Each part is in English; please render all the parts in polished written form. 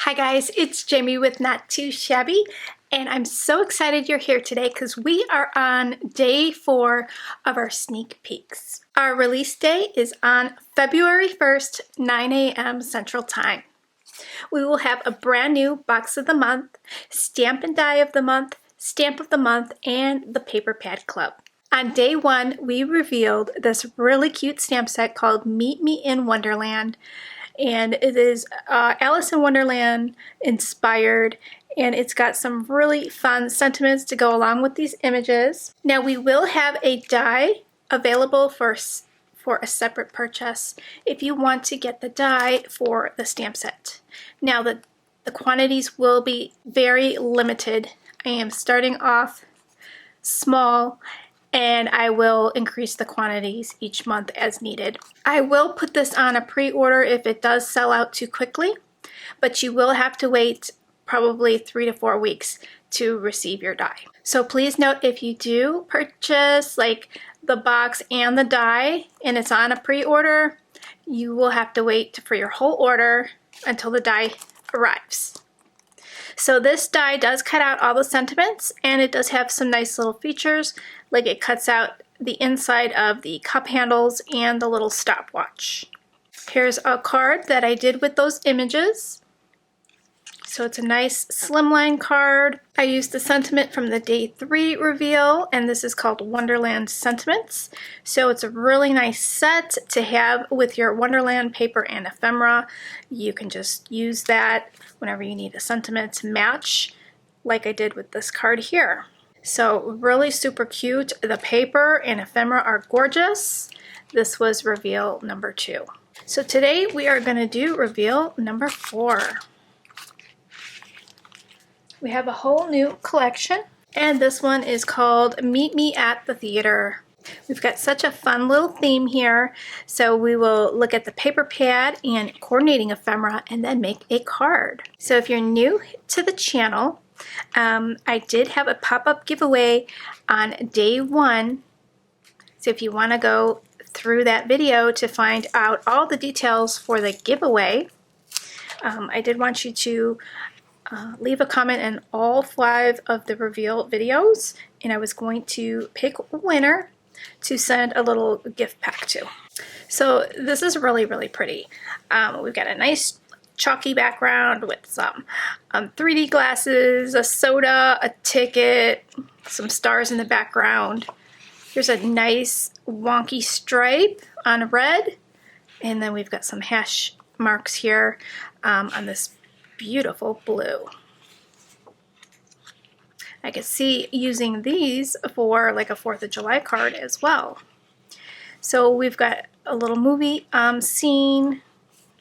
Hi guys, it's Jamie with Not2 Shabby, and I'm so excited you're here today because we are on day 4 of our sneak peeks. Our release day is on February 1st, 9 a.m. Central Time. We will have a brand new box of the month, stamp and die of the month, stamp of the month, and the paper pad club. On day 1, we revealed this really cute stamp set called Meet Me in Wonderland. And it is Alice in Wonderland inspired, and it's got some really fun sentiments to go along with these images. Now we will have a die available for a separate purchase if you want to get the die for the stamp set. Now the quantities will be very limited. I am starting off small, and I will increase the quantities each month as needed. I will put this on a pre-order if it does sell out too quickly, but you will have to wait probably 3 to 4 weeks to receive your die. So please note, if you do purchase like the box and the die and it's on a pre-order, you will have to wait for your whole order until the die arrives. So this die does cut out all the sentiments, and it does have some nice little features, like it cuts out the inside of the cup handles and the little stopwatch. Here's a card that I did with those images. So it's a nice slimline card. I used the sentiment from the day 3 reveal, and this is called Wonderland Sentiments. So it's a really nice set to have with your Wonderland paper and ephemera. You can just use that whenever you need a sentiment to match, like I did with this card here. So really super cute. The paper and ephemera are gorgeous. This was reveal number 2. So today we are going to do reveal number 4. We have a whole new collection, and this one is called Meet Me at the Theater. We've got such a fun little theme here, so we will look at the paper pad and coordinating ephemera and then make a card. So if you're new to the channel, I did have a pop-up giveaway on day 1, so if you want to go through that video to find out all the details for the giveaway, I did want you to leave a comment in all 5 of the reveal videos, and I was going to pick a winner to send a little gift pack to. So this is really, really pretty. We've got a nice chalky background with some 3D glasses, a soda, a ticket, some stars in the background. Here's a nice wonky stripe on red, and then we've got some hash marks here on this beautiful blue. I could see using these for like a 4th of July card as well. So we've got a little movie scene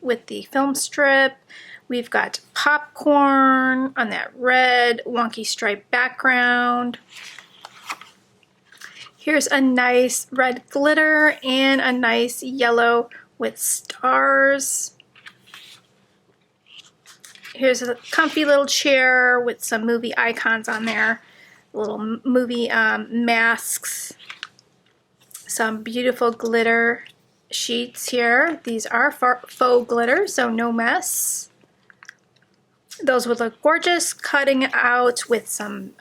with the film strip. We've got popcorn on that red wonky stripe background. Here's a nice red glitter and a nice yellow with stars. Here's a comfy little chair with some movie icons on there, little movie masks, some beautiful glitter sheets here. These are faux glitter, so no mess. Those would look gorgeous cutting out with some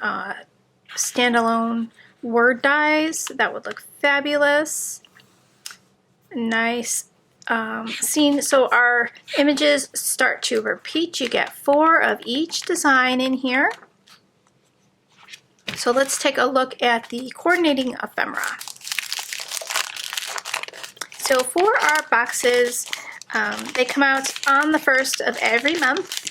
standalone word dies. That would look fabulous. Nice scene. So our images start to repeat. You get 4 of each design in here. So let's take a look at the coordinating ephemera. So for our boxes, they come out on the 1st of every month.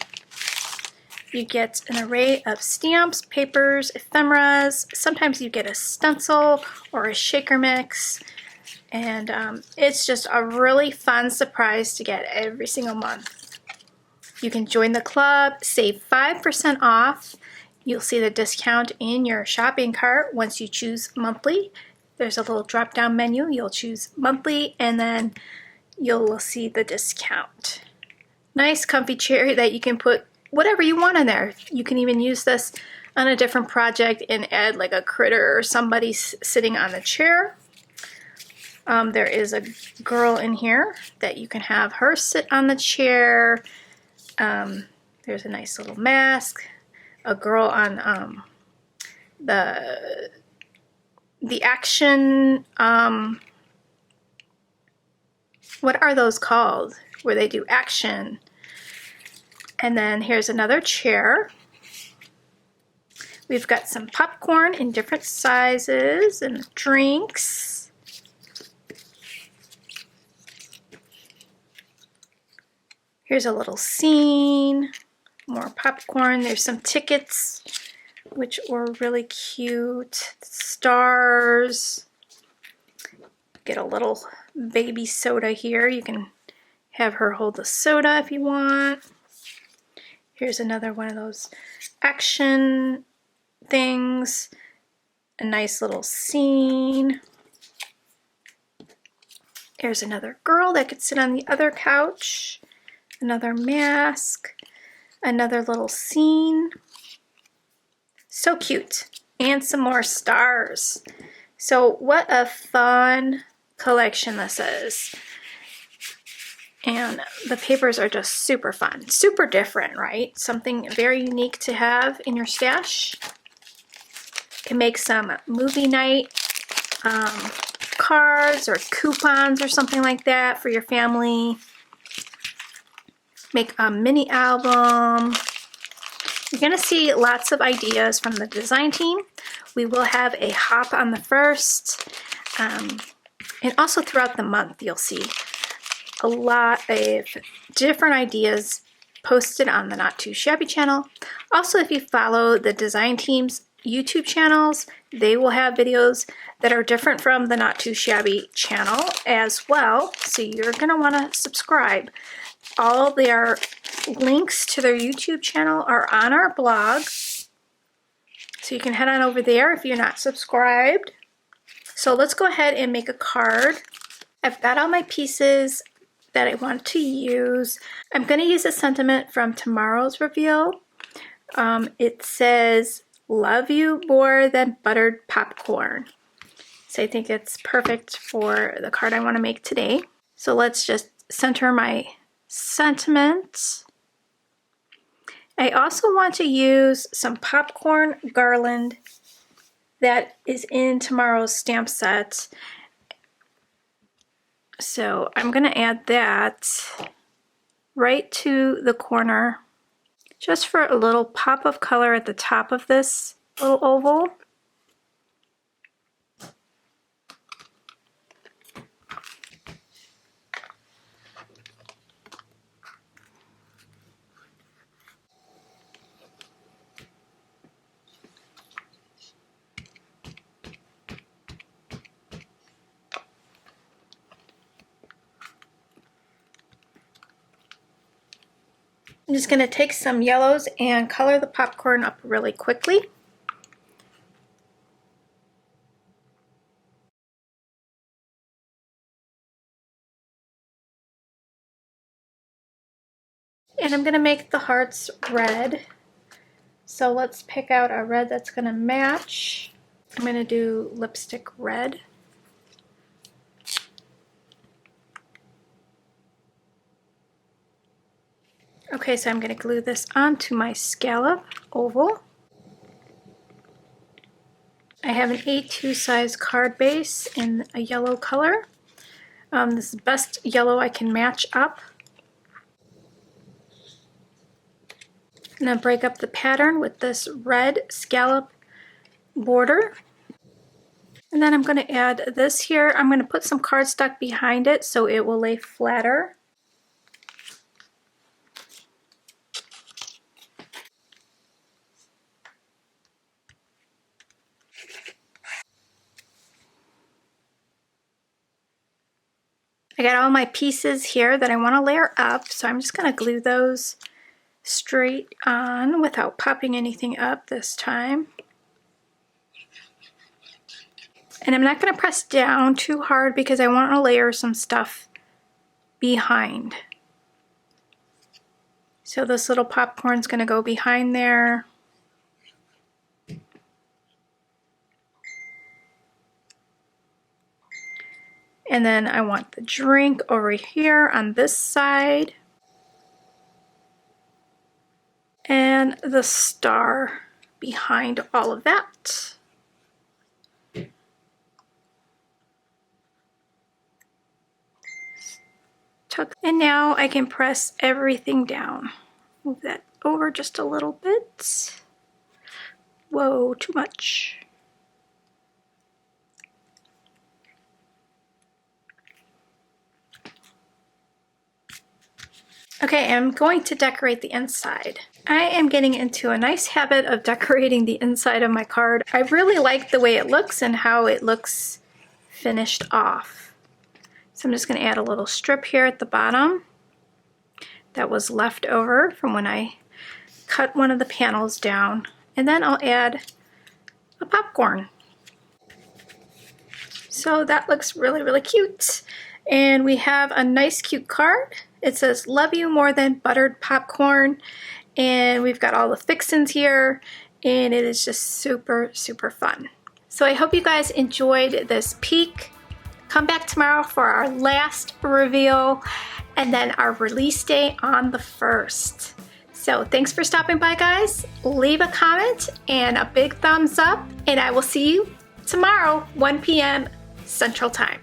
You get an array of stamps, papers, ephemeras. Sometimes you get a stencil or a shaker mix. And it's just a really fun surprise to get every single month. You can join the club, save 5% off. You'll see the discount in your shopping cart once you choose monthly. There's a little drop-down menu. You'll choose monthly, and then you'll see the discount. Nice comfy chair that you can put whatever you want in there. You can even use this on a different project and add like a critter or somebody sitting on the chair. There is a girl in here that you can have her sit on the chair. There's There's a nice little mask. A girl on the action, what are those called? Where they do action. And then here's another chair. We've got some popcorn in different sizes and drinks. Here's a little scene, more popcorn. There's some tickets, which were really cute. Stars. Get a little baby soda here. You can have her hold the soda if you want. Here's another one of those action things. A nice little scene. There's another girl that could sit on the other couch. Another mask. Another little scene. So cute. And some more stars. So what a fun collection this is. And the papers are just super fun. Super different, right? Something very unique to have in your stash. You can make some movie night cards or coupons or something like that for your family. Make a mini album. You're going to see lots of ideas from the design team. We will have a hop on the 1st. And also throughout the month, you'll see a lot of different ideas posted on the Not Too Shabby channel. Also, if you follow the design team's YouTube channels, they will have videos that are different from the Not Too Shabby channel as well. So you're going to want to subscribe. All their links to their YouTube channel are on our blog. So you can head on over there if you're not subscribed. So let's go ahead and make a card. I've got all my pieces that I want to use. I'm going to use a sentiment from tomorrow's reveal. It says, "Love you more than buttered popcorn." So I think it's perfect for the card I want to make today. So let's just center my sentiment. I also want to use some popcorn garland that is in tomorrow's stamp set. So I'm going to add that right to the corner just for a little pop of color at the top of this little oval. I'm just going to take some yellows and color the popcorn up really quickly. And I'm going to make the hearts red. So let's pick out a red that's going to match. I'm going to do lipstick red. Okay, so I'm going to glue this onto my scallop oval. I have an A2 size card base in a yellow color. This is the best yellow I can match up. I'm going to break up the pattern with this red scallop border. And then I'm going to add this here. I'm going to put some cardstock behind it so it will lay flatter. I got all my pieces here that I want to layer up, so I'm just going to glue those straight on without popping anything up this time. And I'm not going to press down too hard because I want to layer some stuff behind. So this little popcorn's going to go behind there. And then I want the drink over here on this side. and the star behind all of that. And now I can press everything down. Move that over just a little bit. Whoa, too much. Okay, I'm going to decorate the inside. I am getting into a nice habit of decorating the inside of my card. I really like the way it looks and how it looks finished off. So I'm just going to add a little strip here at the bottom that was left over from when I cut one of the panels down. And then I'll add a popcorn. So that looks really, really cute. And we have a nice, cute card. It says, "Love you more than buttered popcorn." And we've got all the fixins here. And it is just super, super fun. So I hope you guys enjoyed this peek. Come back tomorrow for our last reveal and then our release day on the 1st. So thanks for stopping by, guys. Leave a comment and a big thumbs up, and I will see you tomorrow, 1 p.m. Central Time.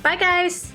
Bye, guys.